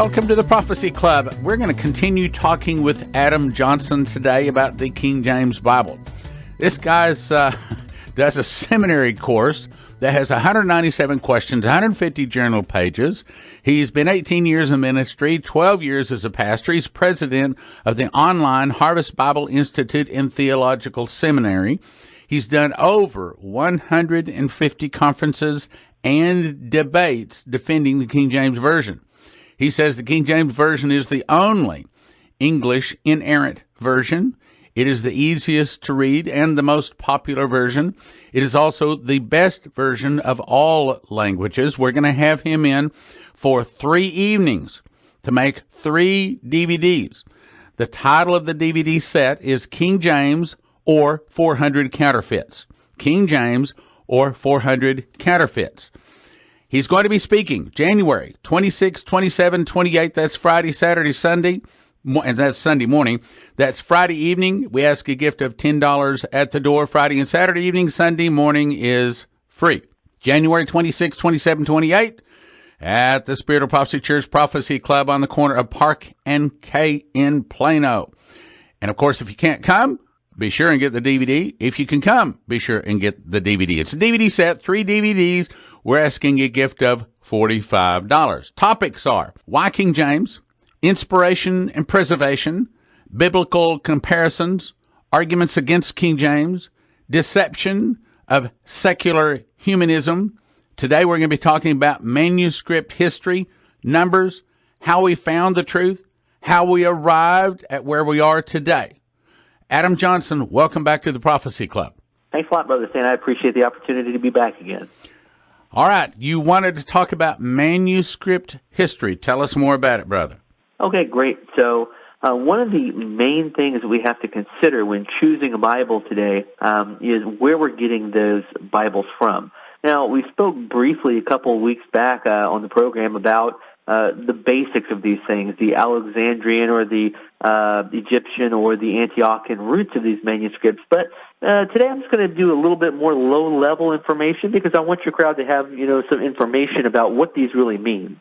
Welcome to the Prophecy Club. We're going to continue talking with Adam Johnson today about the King James Bible. This guy's does a seminary course that has 197 questions, 150 journal pages. He's been 18 years in ministry, 12 years as a pastor. He's president of the online Harvest Bible Institute and Theological Seminary. He's done over 150 conferences and debates defending the King James Version. He says the King James Version is the only English inerrant version. It is the easiest to read and the most popular version. It is also the best version of all languages. We're going to have him in for 3 evenings to make 3 DVDs. The title of the DVD set is King James or 400 Counterfeits. King James or 400 Counterfeits. He's going to be speaking January 26, 27, 28. That's Friday, Saturday, Sunday, and that's Sunday morning. That's Friday evening. We ask a gift of $10 at the door. Friday and Saturday evening. Sunday morning is free. January 26, 27, 28 at the Spirit of Prophecy Church Prophecy Club on the corner of Park and K in Plano. And, of course, if you can't come, be sure and get the DVD. If you can come, be sure and get the DVD. It's a DVD set, 3 DVDs. We're asking a gift of $45. Topics are why King James, inspiration and preservation, biblical comparisons, arguments against King James, deception of secular humanism. Today we're going to be talking about manuscript history, numbers, how we found the truth, how we arrived at where we are today. Adam Johnson, welcome back to the Prophecy Club. Thanks a lot, Brother Stan. I appreciate the opportunity to be back again. All right. You wanted to talk about manuscript history. Tell us more about it, brother. Okay, great. So one of the main things we have to consider when choosing a Bible today is where we're getting those Bibles from. Now, we spoke briefly a couple of weeks back on the program about the basics of these things, the Alexandrian or the Egyptian or the Antiochian roots of these manuscripts. But today I'm just going to do a little bit more low-level information because I want your crowd to have, some information about what these really mean.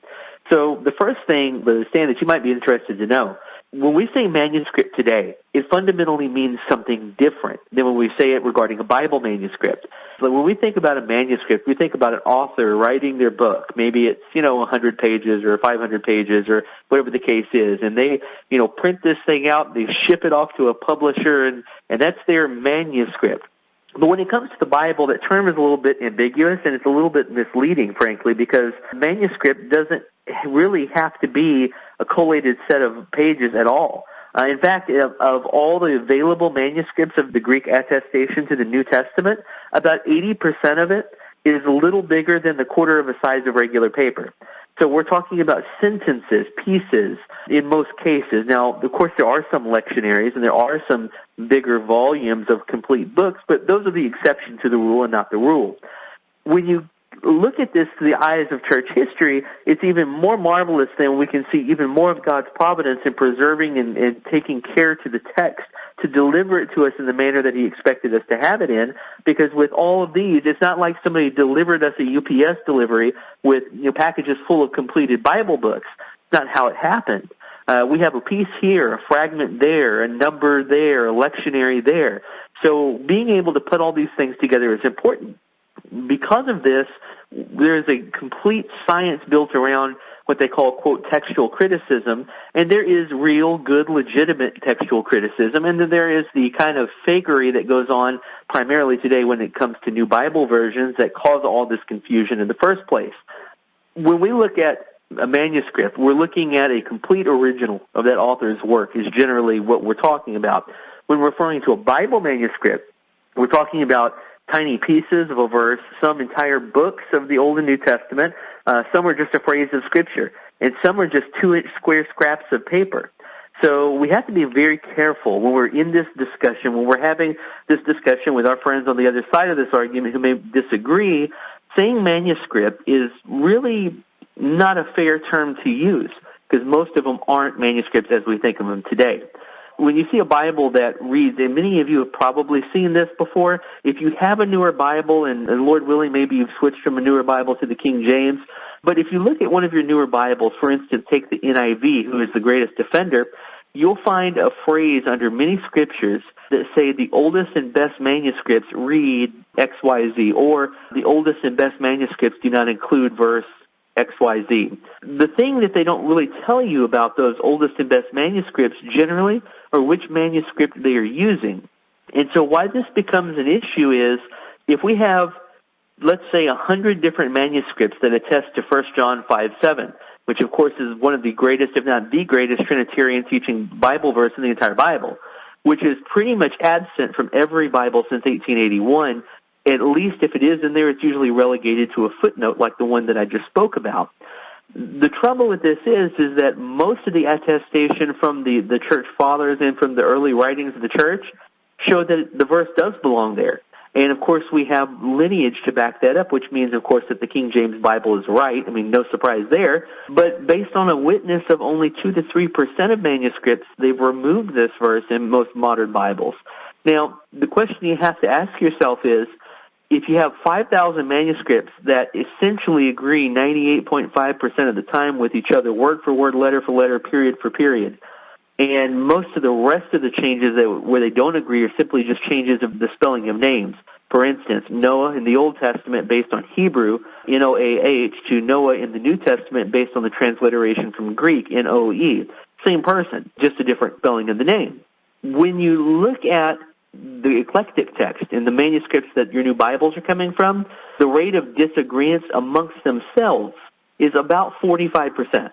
So the first thing, Stan, that you might be interested to know, when we say manuscript today, it fundamentally means something different than when we say it regarding a Bible manuscript. So when we think about a manuscript, we think about an author writing their book. Maybe it's, 100 pages or 500 pages or whatever the case is. And they, print this thing out, they ship it off to a publisher, and that's their manuscript. But when it comes to the Bible, that term is a little bit ambiguous, and it's a little bit misleading, frankly, because manuscript doesn't really have to be a collated set of pages at all. In fact, of all the available manuscripts of the Greek attestation to the New Testament, about 80% of it is a little bigger than the quarter of a size of regular paper. So we're talking about sentences, pieces, in most cases. Now, of course, there are some lectionaries and there are some bigger volumes of complete books, but those are the exception to the rule and not the rule. When you look at this through the eyes of church history, it's even more marvelous than we can see even more of God's providence in preserving and taking care to the text to deliver it to us in the manner that He expected us to have it in, because with all of these, it's not like somebody delivered us a UPS delivery with packages full of completed Bible books. It's not how it happened. We have a piece here, a fragment there, a number there, a lectionary there. So being able to put all these things together is important. Because of this, there is a complete science built around what they call, quote, textual criticism, and there is real, good, legitimate textual criticism, and then there is the kind of fakery that goes on primarily today when it comes to new Bible versions that cause all this confusion in the first place. When we look at a manuscript, we're looking at a complete original of that author's work is generally what we're talking about. When referring to a Bible manuscript, we're talking about tiny pieces of a verse, some entire books of the Old and New Testament. Some are just a phrase of Scripture, and some are just 2-inch square scraps of paper. So we have to be very careful when we're in this discussion, when we're having this discussion with our friends on the other side of this argument who may disagree. Saying manuscript is really not a fair term to use because most of them aren't manuscripts as we think of them today. when you see a Bible that reads, and many of you have probably seen this before, if you have a newer Bible, and Lord willing, maybe you've switched from a newer Bible to the King James, but if you look at one of your newer Bibles, for instance, take the NIV, who is the greatest defender, you'll find a phrase under many scriptures that say the oldest and best manuscripts read XYZ, or the oldest and best manuscripts do not include verse XYZ. The thing that they don't really tell you about those oldest and best manuscripts generally are which manuscript they are using. And so why this becomes an issue is if we have, let's say, 100 different manuscripts that attest to 1 John 5:7, which of course is one of the greatest, if not the greatest, Trinitarian teaching Bible verse in the entire Bible, which is pretty much absent from every Bible since 1881. At least if it is in there, it's usually relegated to a footnote like the one that I just spoke about. The trouble with this is that most of the attestation from the church fathers and from the early writings of the church show that the verse does belong there. And, of course, we have lineage to back that up, which means, of course, that the King James Bible is right. I mean, no surprise there. But based on a witness of only 2 to 3% of manuscripts, they've removed this verse in most modern Bibles. Now, the question you have to ask yourself is, if you have 5,000 manuscripts that essentially agree 98.5% of the time with each other, word for word, letter for letter, period for period, and most of the rest of the changes where they don't agree are simply just changes of the spelling of names. For instance, Noah in the Old Testament based on Hebrew, Noah, to Noah in the New Testament based on the transliteration from Greek, Noe. Same person, just a different spelling of the name. When you look at the eclectic text in the manuscripts that your new Bibles are coming from, the rate of disagreements amongst themselves is about 45%.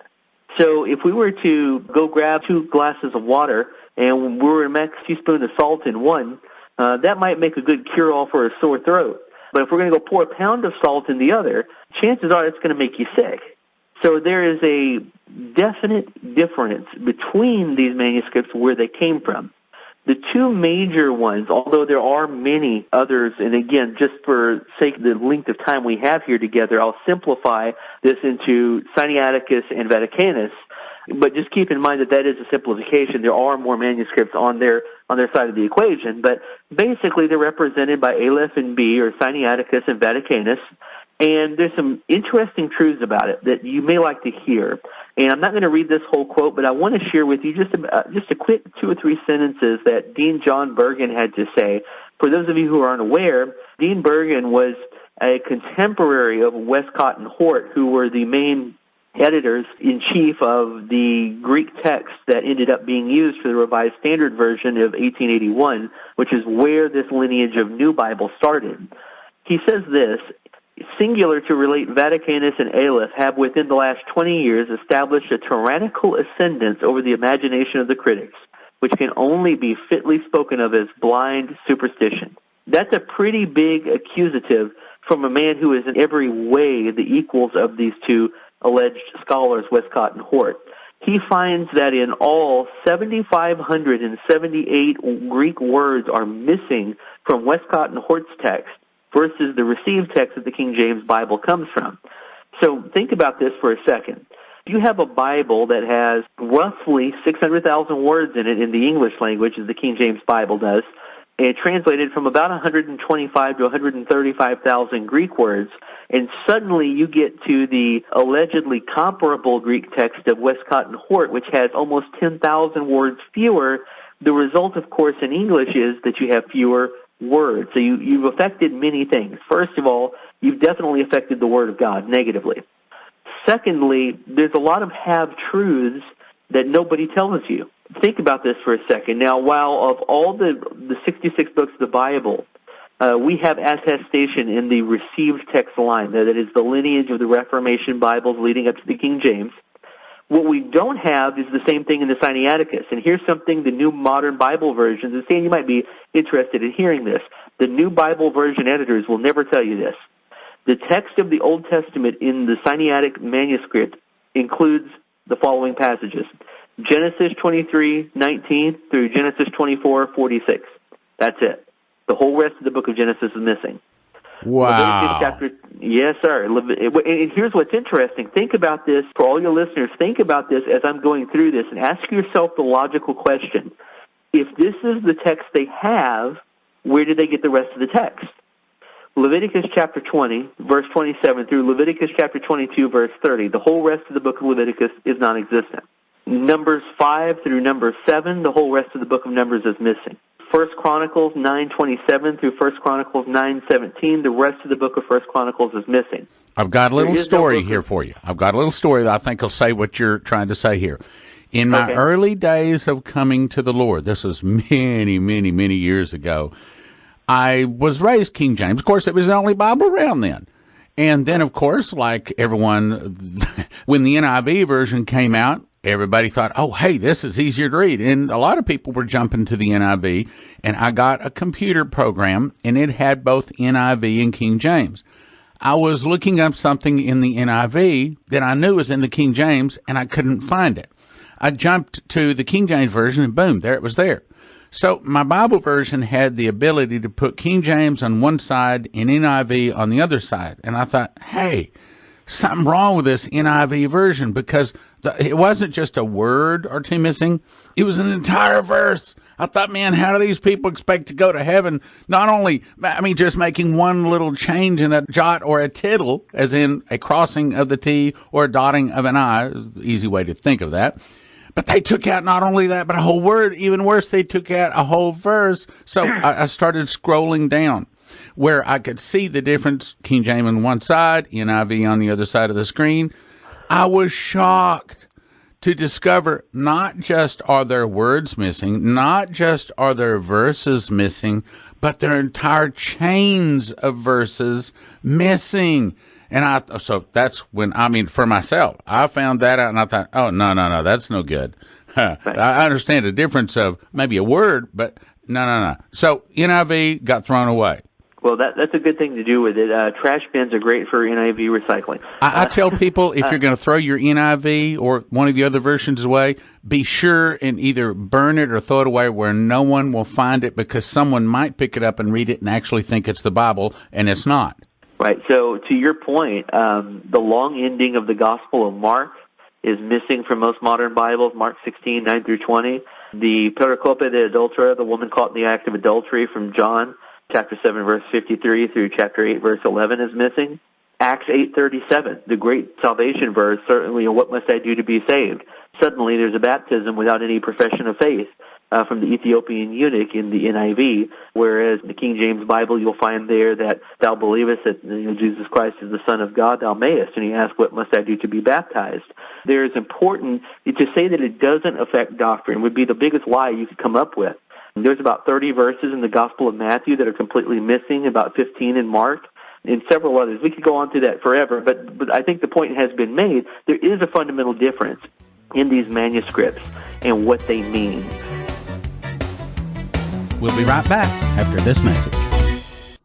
So if we were to go grab 2 glasses of water and we were to mix a teaspoon of salt in one, that might make a good cure-all for a sore throat. But if we're going to go pour a pound of salt in the other, chances are it's going to make you sick. So there is a definite difference between these manuscripts where they came from. The 2 major ones, although there are many others, and again, just for sake of the length of time we have here together, I'll simplify this into Sinaiticus and Vaticanus, but just keep in mind that is a simplification. There are more manuscripts on their side of the equation, but basically they're represented by Aleph and B, or Sinaiticus and Vaticanus, and there's some interesting truths about it that you may like to hear. And I'm not going to read this whole quote, but I want to share with you just a quick 2 or 3 sentences that Dean John Bergen had to say. For those of you who are unaware, Dean Bergen was a contemporary of Westcott and Hort, who were the main editors-in-chief of the Greek text that ended up being used for the Revised Standard Version of 1881, which is where this lineage of New Bible started. He says this: singular to relate, Vaticanus and Aleph have within the last 20 years established a tyrannical ascendance over the imagination of the critics, which can only be fitly spoken of as blind superstition. That's a pretty big accusative from a man who is in every way the equals of these 2 alleged scholars, Westcott and Hort. He finds that in all, 7,578 Greek words are missing from Westcott and Hort's text versus the received text that the King James Bible comes from. So think about this for a second. You have a Bible that has roughly 600,000 words in it in the English language, as the King James Bible does, and translated from about 125 to 135,000 Greek words, and suddenly you get to the allegedly comparable Greek text of Westcott and Hort, which has almost 10,000 words fewer. The result, of course, in English is that you have fewer words. So you've affected many things. First of all, you've definitely affected the Word of God negatively. Secondly, there's a lot of half-truths that nobody tells you. Think about this for a second. Now, while of all the 66 books of the Bible, we have attestation in the received text line, that is the lineage of the Reformation Bibles leading up to the King James. What we don't have is the same thing in the Sinaiticus. And here's something the New Modern Bible versions, and Stan, you might be interested in hearing this. The New Bible version editors will never tell you this. The text of the Old Testament in the Sinaitic manuscript includes the following passages: Genesis 23:19 through Genesis 24:46. That's it. The whole rest of the book of Genesis is missing. Wow. Yes, sir. And here's what's interesting. Think about this, for all your listeners, think about this as I'm going through this, and ask yourself the logical question. if this is the text they have, where did they get the rest of the text? Leviticus chapter 20, verse 27 through Leviticus chapter 22, verse 30. The whole rest of the book of Leviticus is non-existent. Numbers 5 through Numbers 7, the whole rest of the book of Numbers is missing. 1 Chronicles 9:27 through 1 Chronicles 9:17, the rest of the book of 1 Chronicles is missing. I've got a little story here for you. I've got a little story that I think will say what you're trying to say here. In my early days of coming to the Lord, this was many, many, many years ago, I was raised King James. Of course, it was the only Bible around then. And then, of course, like everyone, when the NIV version came out, everybody thought, oh, hey, this is easier to read. And a lot of people were jumping to the NIV. And I got a computer program, and it had both NIV and King James. I was looking up something in the NIV that I knew was in the King James, and I couldn't find it. I jumped to the King James version, and boom, there it was there. So my Bible version had the ability to put King James on one side and NIV on the other side. And I thought, hey, something wrong with this NIV version, because it wasn't just a word or two missing. It was an entire verse. I thought, man, how do these people expect to go to heaven? Not only, just making one little change in a jot or a tittle, as in a crossing of the T or a dotting of an I, is the easy way to think of that. But they took out not only that, but a whole word. Even worse, they took out a whole verse. So I started scrolling down where I could see the difference. King James on one side, NIV on the other side of the screen. I was shocked to discover not just are there words missing, not just are there verses missing, but there are entire chains of verses missing. And so that's when, for myself, I found that out and I thought, oh, no, that's no good. I understand the difference of maybe a word, but no. So NIV got thrown away. Well, that's a good thing to do with it. Trash bins are great for NIV recycling. I tell people, if you're going to throw your NIV or one of the other versions away, be sure and either burn it or throw it away where no one will find it, because someone might pick it up and read it and actually think it's the Bible, and it's not. Right. So to your point, the long ending of the Gospel of Mark is missing from most modern Bibles, Mark 16:9 through 20. The pericope de adultera, the woman caught in the act of adultery, from John chapter 7, verse 53 through chapter 8, verse 11 is missing. Acts 8:37, the great salvation verse, certainly, what must I do to be saved? Suddenly there's a baptism without any profession of faith from the Ethiopian eunuch in the NIV, whereas in the King James Bible you'll find there that thou believest that Jesus Christ is the Son of God, thou mayest. And he asks, what must I do to be baptized? There is important, to say that it doesn't affect doctrine would be the biggest lie you could come up with. There's about 30 verses in the Gospel of Matthew that are completely missing, about 15 in Mark, and several others. We could go on through that forever, but I think the point has been made. There is a fundamental difference in these manuscripts and what they mean. We'll be right back after this message.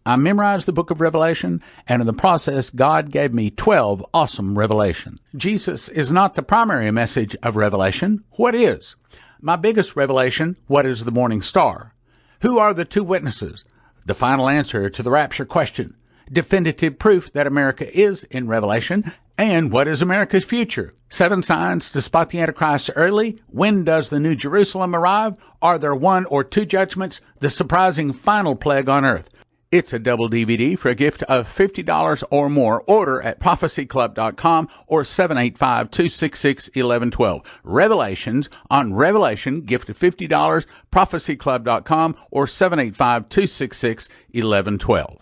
I memorized the book of Revelation, and in the process, God gave me 12 awesome revelations. Jesus is not the primary message of Revelation. What is? My biggest revelation, what is the morning star? Who are the two witnesses? The final answer to the rapture question. Definitive proof that America is in Revelation. And what is America's future? 7 signs to spot the Antichrist early. When does the New Jerusalem arrive? Are there 1 or 2 judgments? The surprising final plague on earth. It's a double DVD for a gift of $50 or more. Order at prophecyclub.com or 785-266-1112. Revelations on Revelation, gift of $50, prophecyclub.com or 785-266-1112.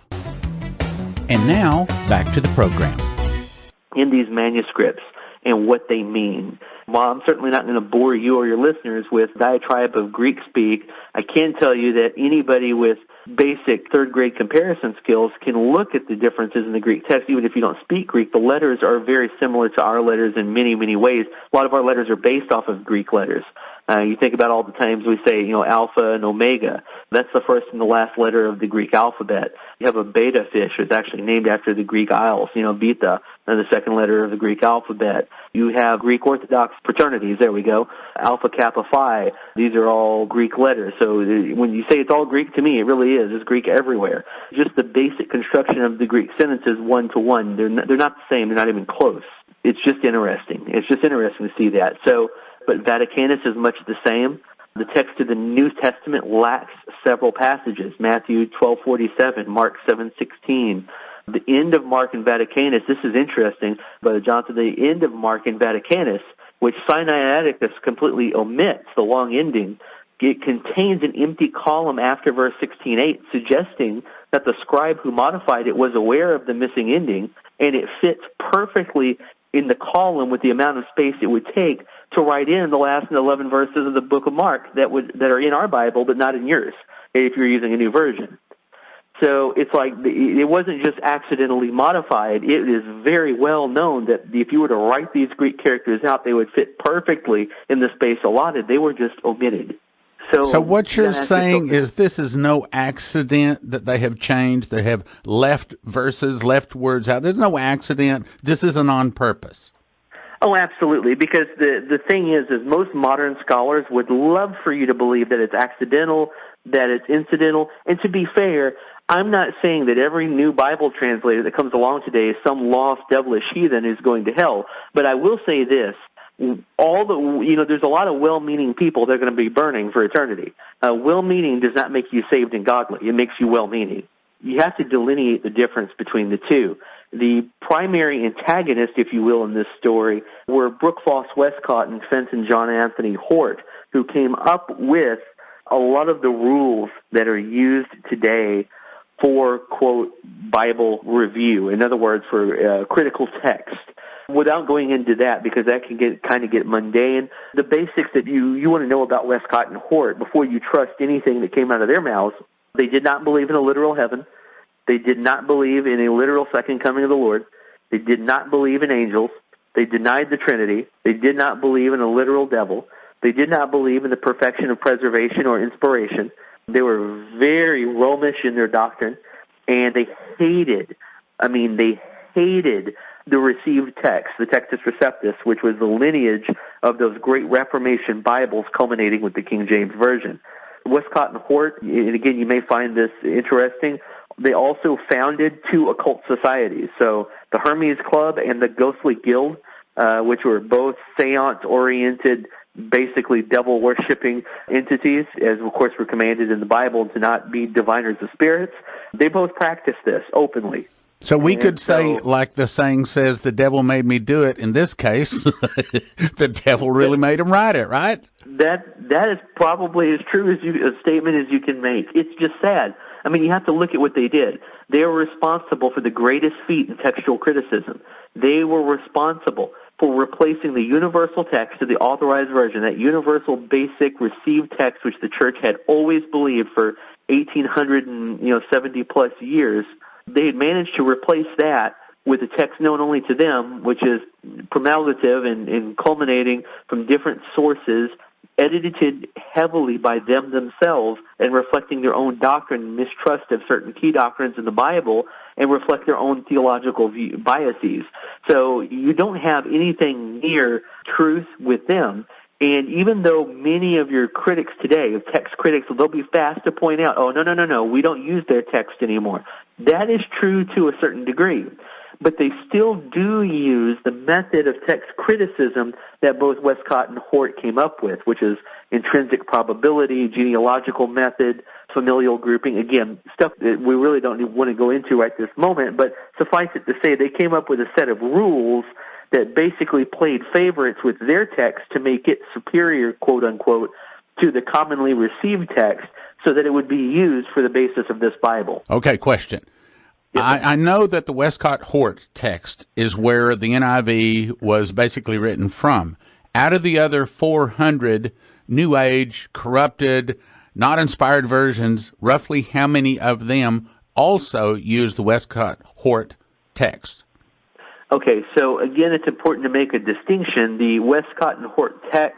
And now, back to the program. In these manuscripts and what they mean. While I'm certainly not going to bore you or your listeners with diatribe of Greek speak, I can tell you that anybody with basic third-grade comparison skills can look at the differences in the Greek text. Even if you don't speak Greek, the letters are very similar to our letters in many, many ways. A lot of our letters are based off of Greek letters. You think about all the times we say, alpha and omega. That's the first and the last letter of the Greek alphabet. You have a beta fish that's actually named after the Greek Isles, beta, and the second letter of the Greek alphabet. You have Greek Orthodox fraternities, there we go, Alpha Kappa Phi. These are all Greek letters. So when you say it's all Greek, to me, it really is. It's Greek everywhere. Just the basic construction of the Greek sentences, one-to-one, they're not the same. They're not even close. It's just interesting. It's just interesting to see that. But Vaticanus is much the same. The text of the New Testament lacks several passages, Matthew 12:47, Mark 7:16. The end of Mark and Vaticanus, this is interesting, Brother Johnson, the end of Mark and Vaticanus, which Sinaiticus completely omits, the long ending, it contains an empty column after verse 16:8, suggesting that the scribe who modified it was aware of the missing ending, and it fits perfectly in the column with the amount of space it would take to write in the last 11 verses of the book of Mark that are in our Bible, but not in yours, if you're using a new version. So it's like it wasn't just accidentally modified. It is very well known that if you were to write these Greek characters out, they would fit perfectly in the space allotted. They were just omitted. So what you're saying is this is no accident that they have changed. They have left verses, left words out. There's no accident. This isn't on purpose. Oh, absolutely, because the thing is most modern scholars would love for you to believe that it's accidental, that it's incidental. And to be fair, I'm not saying that every new Bible translator that comes along today is some lost, devilish heathen who's going to hell. But I will say this. There's a lot of well-meaning people that are going to be burning for eternity. Well-meaning does not make you saved and godly. It makes you well-meaning. You have to delineate the difference between the two. The primary antagonist, if you will, in this story were Brooke Foss Westcott and Fenton John Anthony Hort, who came up with a lot of the rules that are used today for, quote, Bible review. In other words, for critical text. Without going into that, because that can get mundane, the basics that you want to know about Westcott and Hort before you trust anything that came out of their mouths. They did not believe in a literal heaven. They did not believe in a literal second coming of the Lord. They did not believe in angels. They denied the Trinity. They did not believe in a literal devil. They did not believe in the perfection of preservation or inspiration. They were very Romish in their doctrine, and they hated the received text, the Textus Receptus, which was the lineage of those great Reformation Bibles culminating with the King James Version. Westcott and Hort, and again, you may find this interesting, they also founded two occult societies. So the Hermes Club and the Ghostly Guild, which were both seance-oriented, basically devil-worshipping entities, as of course were commanded in the Bible to not be diviners of spirits. They both practiced this openly. So we could say, like the saying says, the devil made me do it. In this case, the devil really made him write it, right? That is probably as true as a statement as you can make. It's just sad. I mean, you have to look at what they did. They were responsible for the greatest feat in textual criticism. They were responsible for replacing the universal text of the authorized version, that universal basic received text which the church had always believed for 1,870 plus years. They had managed to replace that with a text known only to them, which is promulgative and culminating from different sources, edited heavily by them themselves and reflecting their own doctrine and mistrust of certain key doctrines in the Bible and reflect their own theological biases. So you don't have anything near truth with them. And even though many of your critics today, of text critics, they'll be fast to point out, oh, no, we don't use their text anymore. That is true to a certain degree. But they still do use the method of text criticism that both Westcott and Hort came up with, which is intrinsic probability, genealogical method, familial grouping. Again, stuff that we really don't want to go into right this moment, but suffice it to say they came up with a set of rules that basically played favorites with their text to make it superior, quote unquote, to the commonly received text so that it would be used for the basis of this Bible. Okay, question. Yep. I know that the Westcott-Hort text is where the NIV was basically written from. Out of the other 400 New Age, corrupted, not inspired versions, roughly how many of them also use the Westcott-Hort text? Okay, so again, it's important to make a distinction. The Westcott and Hort text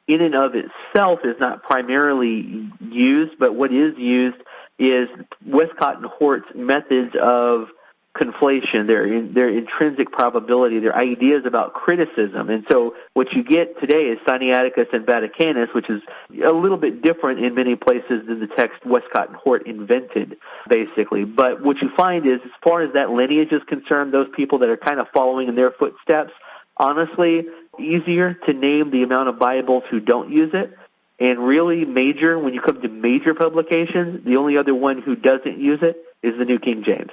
in and of itself is not primarily used, but what is used is Westcott and Hort's methods of conflation, their intrinsic probability, their ideas about criticism. And so what you get today is Sinaiticus and Vaticanus, which is a little bit different in many places than the text Westcott and Hort invented, basically. But what you find is, as far as that lineage is concerned, those people that are kind of following in their footsteps, honestly, easier to name the amount of Bibles who don't use it, And really major, when you come to major publications, the only other one who doesn't use it is the New King James.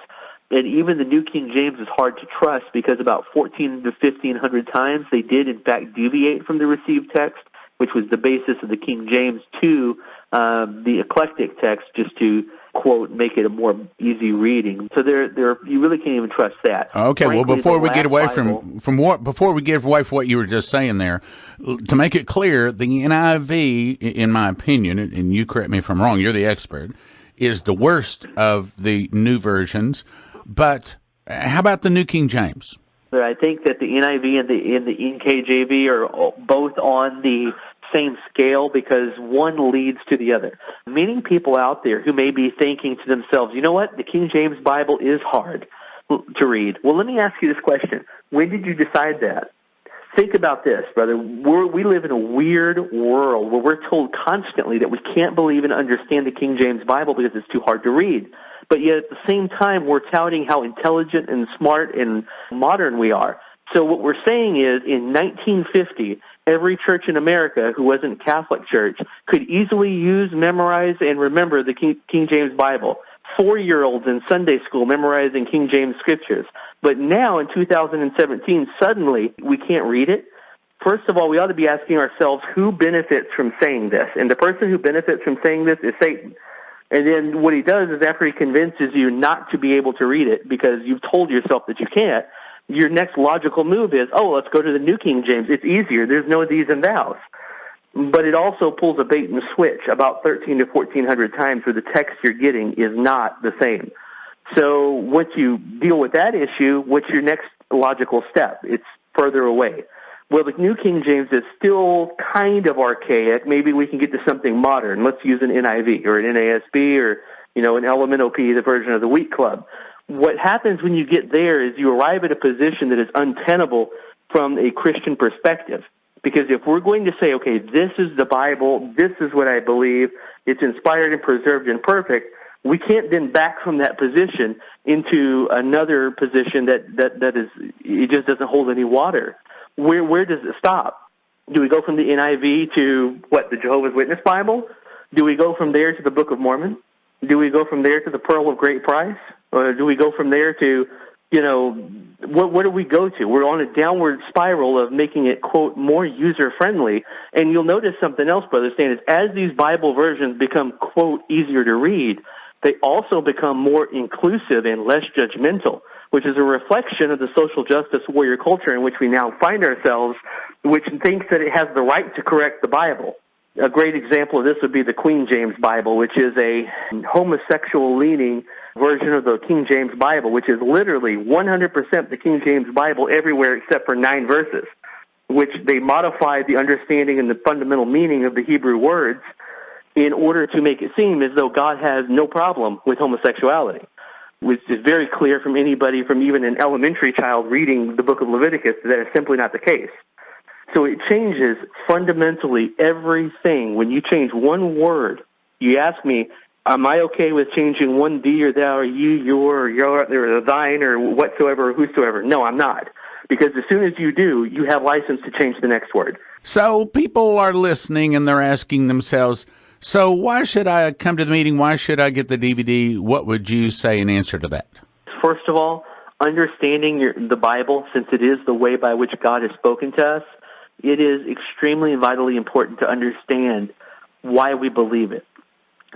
And even the New King James is hard to trust because about 14 to 1,500 times they did, in fact, deviate from the received text, which was the basis of the King James, to the eclectic text, just to, quote, make it a more easy reading. So you really can't even trust that. Okay, Frankly, well, before we get away Bible, from what you were just saying there, to make it clear, the NIV, in my opinion, and you correct me if I'm wrong, you're the expert, is the worst of the new versions. But how about the New King James? I think that the NIV and the KJV are both on the same scale because one leads to the other. Many people out there who may be thinking to themselves, you know what, the King James Bible is hard to read. Well, let me ask you this question. When did you decide that? Think about this, brother. We live in a weird world where we're told constantly that we can't believe and understand the King James Bible because it's too hard to read. But yet at the same time, we're touting how intelligent and smart and modern we are. So what we're saying is, in 1950, every church in America who wasn't Catholic church could easily use, memorize, and remember the King James Bible. 4-year-olds in Sunday school memorizing King James scriptures. But now, in 2017, suddenly we can't read it. First of all, we ought to be asking ourselves, who benefits from saying this? And the person who benefits from saying this is Satan. And then what he does is, after he convinces you not to be able to read it because you've told yourself that you can't, your next logical move is, let's go to the New King James. It's easier. There's no these and thous. But it also pulls a bait and switch about 1,300 to 1,400 times where the text you're getting is not the same. So once you deal with that issue, what's your next logical step? It's further away. Well, the New King James is still kind of archaic. Maybe we can get to something modern. Let's use an NIV or an NASB or, an LMNOP, the version of the Wheat Club. What happens when you get there is you arrive at a position that is untenable from a Christian perspective. Because if we're going to say, okay, this is the Bible, this is what I believe, it's inspired and preserved and perfect, we can't then back from that position into another position that is, it just doesn't hold any water. Where does it stop? Do we go from the NIV to, the Jehovah's Witness Bible? Do we go from there to the Book of Mormon? Do we go from there to the Pearl of Great Price? Or do we go from there to, where do we go to? We're on a downward spiral of making it, quote, more user-friendly. And you'll notice something else, Brother Stan, is as these Bible versions become, quote, easier to read, they also become more inclusive and less judgmental, which is a reflection of the social justice warrior culture in which we now find ourselves, which thinks that it has the right to correct the Bible. A great example of this would be the Queen James Bible, which is a homosexual-leaning version of the King James Bible, which is literally 100% the King James Bible everywhere except for 9 verses, which they modify the understanding and the fundamental meaning of the Hebrew words in order to make it seem as though God has no problem with homosexuality, which is very clear from anybody, from even an elementary child reading the book of Leviticus, that is simply not the case. So it changes fundamentally everything. When you change one word, you ask me, am I okay with changing one thee or thou or you, your, or your, or thine, or whatsoever, or whosoever? No, I'm not. Because as soon as you do, you have license to change the next word. So people are listening and they're asking themselves, so why should I come to the meeting? Why should I get the DVD? What would you say in answer to that? First of all, understanding the Bible, since it is the way by which God has spoken to us, it is extremely and vitally important to understand why we believe it.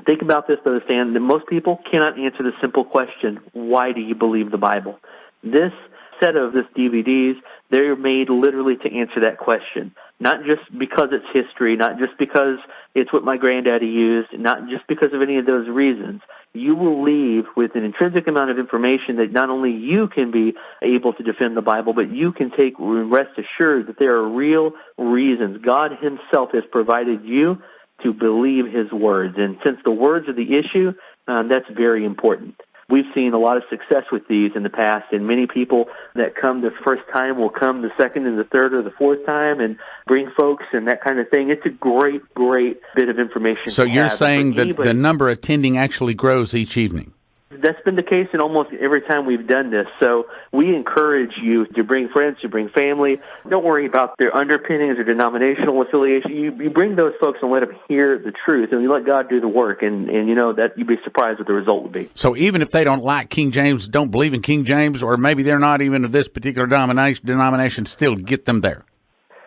Think about this, Brother Stan, that most people cannot answer the simple question, why do you believe the Bible? This set of this DVDs, they're made literally to answer that question. Not just because it's history, not just because it's what my granddaddy used, not just because of any of those reasons. You will leave with an intrinsic amount of information that not only you can be able to defend the Bible, but you can take rest assured that there are real reasons. God himself has provided you to believe his words. And since the words are the issue, that's very important. We've seen a lot of success with these in the past, and many people that come the first time will come the second and the third or the fourth time and bring folks and that kind of thing. It's a great, great bit of information. So you're saying that the number attending actually grows each evening? that's been the case in almost every time we've done this. So we encourage you to bring friends, to bring family. Don't worry about their underpinnings or denominational affiliation. You bring those folks and let them hear the truth, and you let God do the work, and you know that you'd be surprised what the result would be. So even if they don't like King James, don't believe in King James, or maybe they're not even of this particular denomination, still get them there.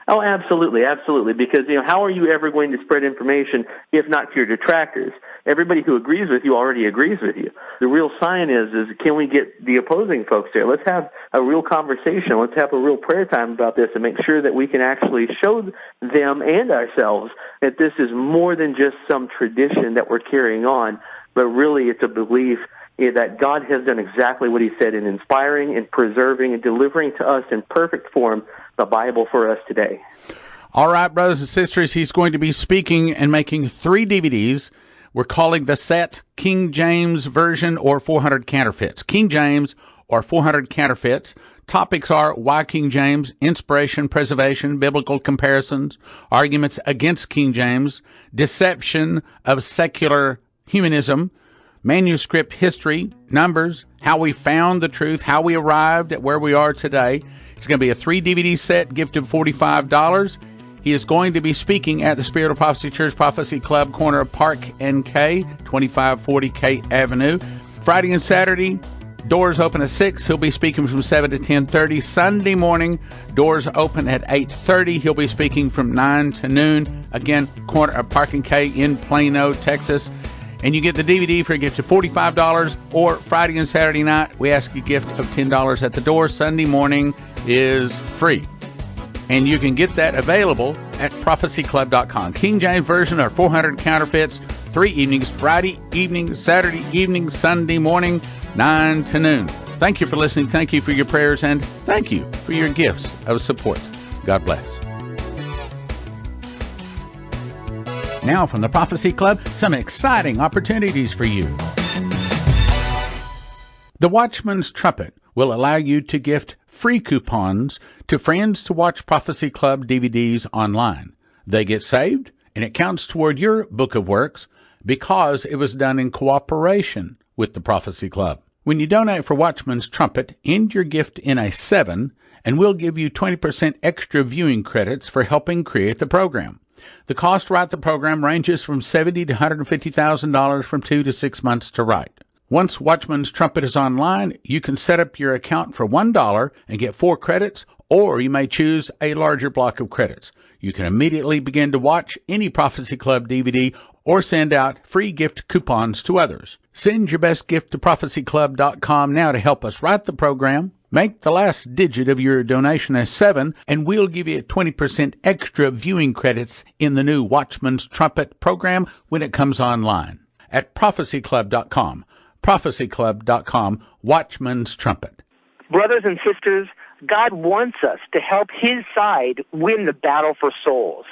Oh, absolutely, absolutely. Because, how are you ever going to spread information if not to your detractors? Everybody who agrees with you already agrees with you. The real sign is can we get the opposing folks there? Let's have a real conversation. Let's have a real prayer time about this and make sure that we can actually show them and ourselves that this is more than just some tradition that we're carrying on, but really it's a belief that God has done exactly what he said in inspiring and preserving and delivering to us in perfect form the Bible for us today. All right, brothers and sisters, he's going to be speaking and making 3 DVDs. We're calling the set King James Version or 400 Counterfeits. King James or 400 Counterfeits. Topics are why King James, inspiration, preservation, biblical comparisons, arguments against King James, deception of secular humanism, manuscript history, numbers, how we found the truth, how we arrived at where we are today. It's going to be a 3 DVD set, gift of $45. He is going to be speaking at the Spirit of Prophecy Church Prophecy Club, corner of Park and K, 2540 K Avenue. Friday and Saturday, doors open at 6. He'll be speaking from 7 to 10:30. Sunday morning, doors open at 8:30. He'll be speaking from 9 to noon. Again, corner of Park and K in Plano, Texas. And you get the DVD for a gift of $45, or Friday and Saturday night, we ask you a gift of $10 at the door. Sunday morning is free. And you can get that available at prophecyclub.com. King James Version or 400 Counterfeits, 3 evenings, Friday evening, Saturday evening, Sunday morning, 9 to noon. Thank you for listening. Thank you for your prayers, and thank you for your gifts of support. God bless. Now from the Prophecy Club, some exciting opportunities for you. The Watchman's Trumpet will allow you to gift free coupons to friends to watch Prophecy Club DVDs online. They get saved, and it counts toward your book of works because it was done in cooperation with the Prophecy Club. When you donate for Watchman's Trumpet, end your gift in a 7, and we'll give you 20% extra viewing credits for helping create the program. The cost to write the program ranges from $70,000 to $150,000 from 2 to 6 months to write. Once Watchman's Trumpet is online, you can set up your account for $1 and get 4 credits, or you may choose a larger block of credits. You can immediately begin to watch any Prophecy Club DVD or send out free gift coupons to others. Send your best gift to prophecyclub.com now to help us write the program. Make the last digit of your donation a 7, and we'll give you 20% extra viewing credits in the new Watchman's Trumpet program when it comes online. At prophecyclub.com. prophecyclub.com, Watchman's Trumpet. Brothers and sisters, God wants us to help his side win the battle for souls.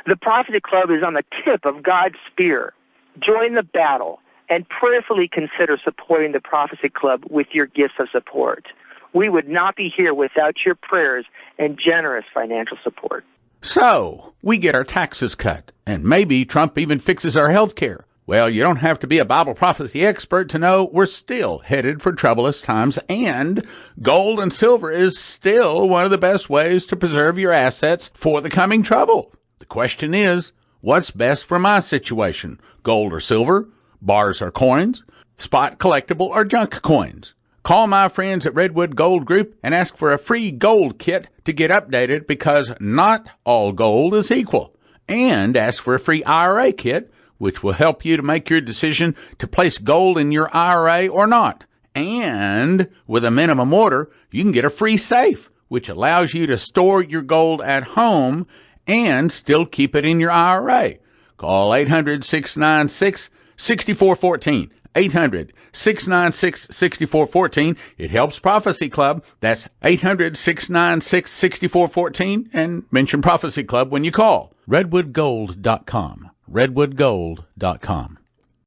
The Prophecy Club is on the tip of God's spear. Join the battle and prayerfully consider supporting the Prophecy Club with your gifts of support. We would not be here without your prayers and generous financial support. So, we get our taxes cut, and maybe Trump even fixes our health care. Well, you don't have to be a Bible prophecy expert to know we're still headed for troublous times, and gold and silver is still one of the best ways to preserve your assets for the coming trouble. The question is, what's best for my situation? Gold or silver? Bars or coins? Spot collectible or junk coins? Call my friends at Redwood Gold Group and ask for a free gold kit to get updated, because not all gold is equal. And ask for a free IRA kit, which will help you to make your decision to place gold in your IRA or not. And with a minimum order, you can get a free safe, which allows you to store your gold at home and still keep it in your IRA. Call 800-696-6414. 800-696-6414. It helps Prophecy Club. That's 800-696-6414, and mention Prophecy Club when you call. RedwoodGold.com. RedwoodGold.com.